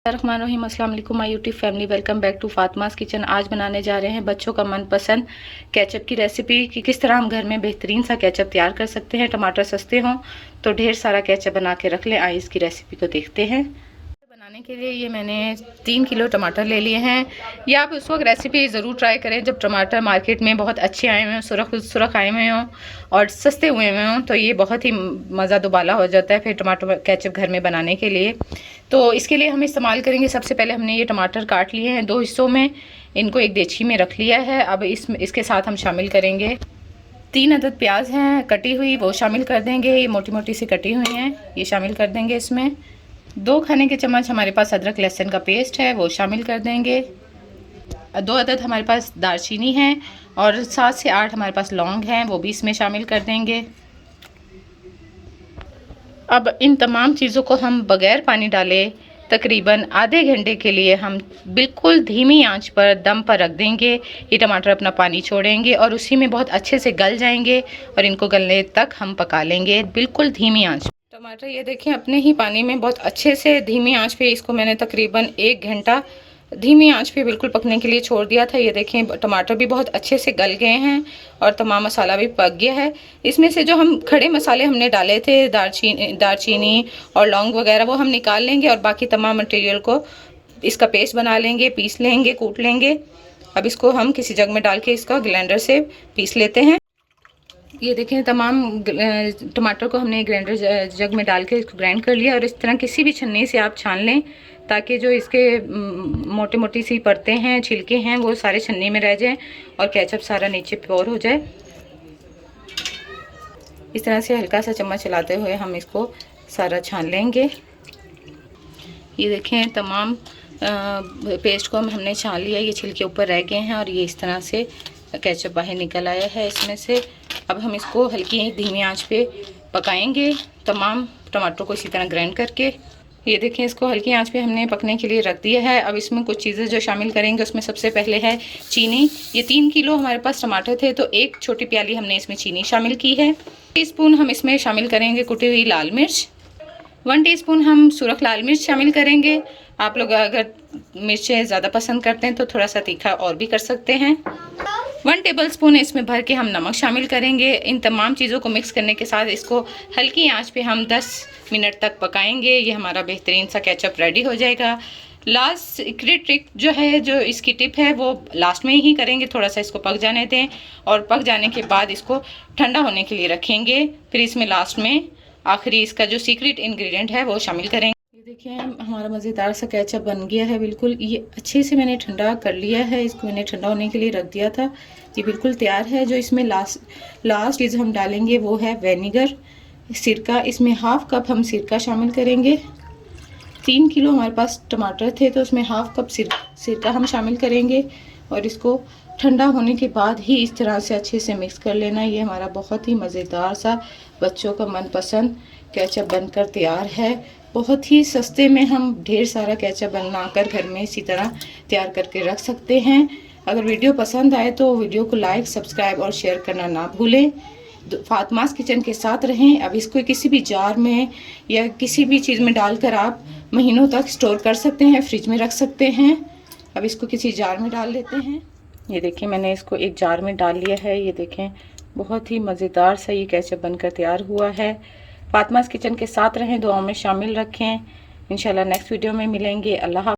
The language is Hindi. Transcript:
रहमानुर्रहीम। अस्सलाम वालेकुम my YouTube family, welcome back to Fatima's kitchen. आज बनाने जा रहे हैं बच्चों का मनपसंद केचप की रेसिपी कि किस तरह हम घर में बेहतरीन सा केचप तैयार कर सकते हैं। टमाटर सस्ते हों तो ढेर सारा केचप बना के रख लें। आइए इसकी रेसिपी को देखते हैं। बनाने के लिए ये मैंने 3 किलो टमाटर ले लिए हैं। ये आप उस वक्त रेसिपी ज़रूर ट्राई करें जब टमाटर मार्केट में बहुत अच्छे आए हुए हों, सुरख आए हुए हों और सस्ते हुए हों, तो ये बहुत ही मज़ा दुबाला हो जाता है फिर टमाटर केचप घर में बनाने के लिए। तो इसके लिए हम इस्तेमाल करेंगे, सबसे पहले हमने ये टमाटर काट लिए हैं 2 हिस्सों में, इनको एक देगची में रख लिया है। अब इसके साथ हम शामिल करेंगे 3 अदद प्याज हैं कटी हुई, वो शामिल कर देंगे। ये मोटी मोटी सी कटी हुई हैं, ये शामिल कर देंगे। इसमें 2 खाने के चम्मच हमारे पास अदरक लहसुन का पेस्ट है, वो शामिल कर देंगे। 2 अदद हमारे पास दालचीनी है और 7 से 8 हमारे पास लौंग हैं, वो भी इसमें शामिल कर देंगे। अब इन तमाम चीज़ों को हम बग़ैर पानी डाले तकरीबन आधे घंटे के लिए हम बिल्कुल धीमी आंच पर दम पर रख देंगे। ये टमाटर अपना पानी छोड़ेंगे और उसी में बहुत अच्छे से गल जाएंगे और इनको गलने तक हम पका लेंगे बिल्कुल धीमी आंच। टमाटर ये देखें अपने ही पानी में बहुत अच्छे से धीमी आंच पे इसको मैंने तकरीबन 1 घंटा धीमी आंच पे बिल्कुल पकने के लिए छोड़ दिया था। ये देखें टमाटर भी बहुत अच्छे से गल गए हैं और तमाम मसाला भी पक गया है। इसमें से जो हम खड़े मसाले हमने डाले थे, दालचीनी और लौंग वगैरह, वो हम निकाल लेंगे और बाकी तमाम मटेरियल को इसका पेस्ट बना लेंगे, पीस लेंगे, कूट लेंगे। अब इसको हम किसी जग में डाल के इसका ग्राइंडर से पीस लेते हैं। ये देखें तमाम टमाटर को हमने ग्राइंडर जग में डाल के इसको ग्राइंड कर लिया और इस तरह किसी भी छन्नी से आप छान लें ताकि जो इसके मोटी मोटी सी परतें हैं, छिलके हैं, वो सारे छन्नी में रह जाएं और केचप सारा नीचे प्योर हो जाए। इस तरह से हल्का सा चम्मच चलाते हुए हम इसको सारा छान लेंगे। ये देखें तमाम पेस्ट को हमने छान लिया, ये छिलके ऊपर रह गए हैं और ये इस तरह से केचप बाहर निकल आया है इसमें से। अब हम इसको हल्की धीमी आंच पे पकाएंगे तमाम टमाटर को इसी तरह ग्राइंड करके। ये देखें इसको हल्की आंच पे हमने पकने के लिए रख दिया है। अब इसमें कुछ चीज़ें जो शामिल करेंगे उसमें सबसे पहले है चीनी। ये 3 किलो हमारे पास टमाटर थे तो 1 छोटी प्याली हमने इसमें चीनी शामिल की है। टीस्पून हम इसमें शामिल करेंगे कुटी हुई लाल मिर्च। 1 टीस्पून हम सुरख लाल मिर्च शामिल करेंगे। आप लोग अगर मिर्चें ज़्यादा पसंद करते हैं तो थोड़ा सा तीखा और भी कर सकते हैं। 1 टेबलस्पून इसमें भर के हम नमक शामिल करेंगे। इन तमाम चीज़ों को मिक्स करने के साथ इसको हल्की आंच पे हम 10 मिनट तक पकाएंगे। ये हमारा बेहतरीन सा केचप रेडी हो जाएगा। लास्ट सीक्रेट ट्रिक जो है, जो इसकी टिप है, वो लास्ट में ही करेंगे। थोड़ा सा इसको पक जाने दें और पक जाने के बाद इसको ठंडा होने के लिए रखेंगे। फिर इसमें लास्ट में आखिरी इसका जो सीक्रेट इंग्रेडिएंट है वो शामिल करेंगे। ये देखिए हमारा मज़ेदार सा केचप बन गया है बिल्कुल। ये अच्छे से मैंने ठंडा कर लिया है, इसको मैंने ठंडा होने के लिए रख दिया था। ये बिल्कुल तैयार है। जो इसमें लास्ट चीज़ हम डालेंगे वो है विनेगर, सिरका। इसमें ½ कप हम सिरका शामिल करेंगे। 3 किलो हमारे पास टमाटर थे तो उसमें ½ कप सिरका हम शामिल करेंगे और इसको ठंडा होने के बाद ही इस तरह से अच्छे से मिक्स कर लेना। ये हमारा बहुत ही मज़ेदार सा बच्चों का मनपसंद केचप बनकर तैयार है। बहुत ही सस्ते में हम ढेर सारा केचप बनाकर घर में इसी तरह तैयार करके रख सकते हैं। अगर वीडियो पसंद आए तो वीडियो को लाइक, सब्सक्राइब और शेयर करना ना भूलें। फातिमास किचन के साथ रहें। अब इसको किसी भी जार में या किसी भी चीज़ में डालकर आप महीनों तक स्टोर कर सकते हैं, फ्रिज में रख सकते हैं। अब इसको किसी जार में डाल लेते हैं। ये देखें मैंने इसको एक जार में डाल लिया है। ये देखें बहुत ही मज़ेदार सा ये केचप बनकर तैयार हुआ है। फातिमास किचन के साथ रहें, दुआओं में शामिल रखें। इंशाल्लाह नेक्स्ट वीडियो में मिलेंगे। अल्लाह।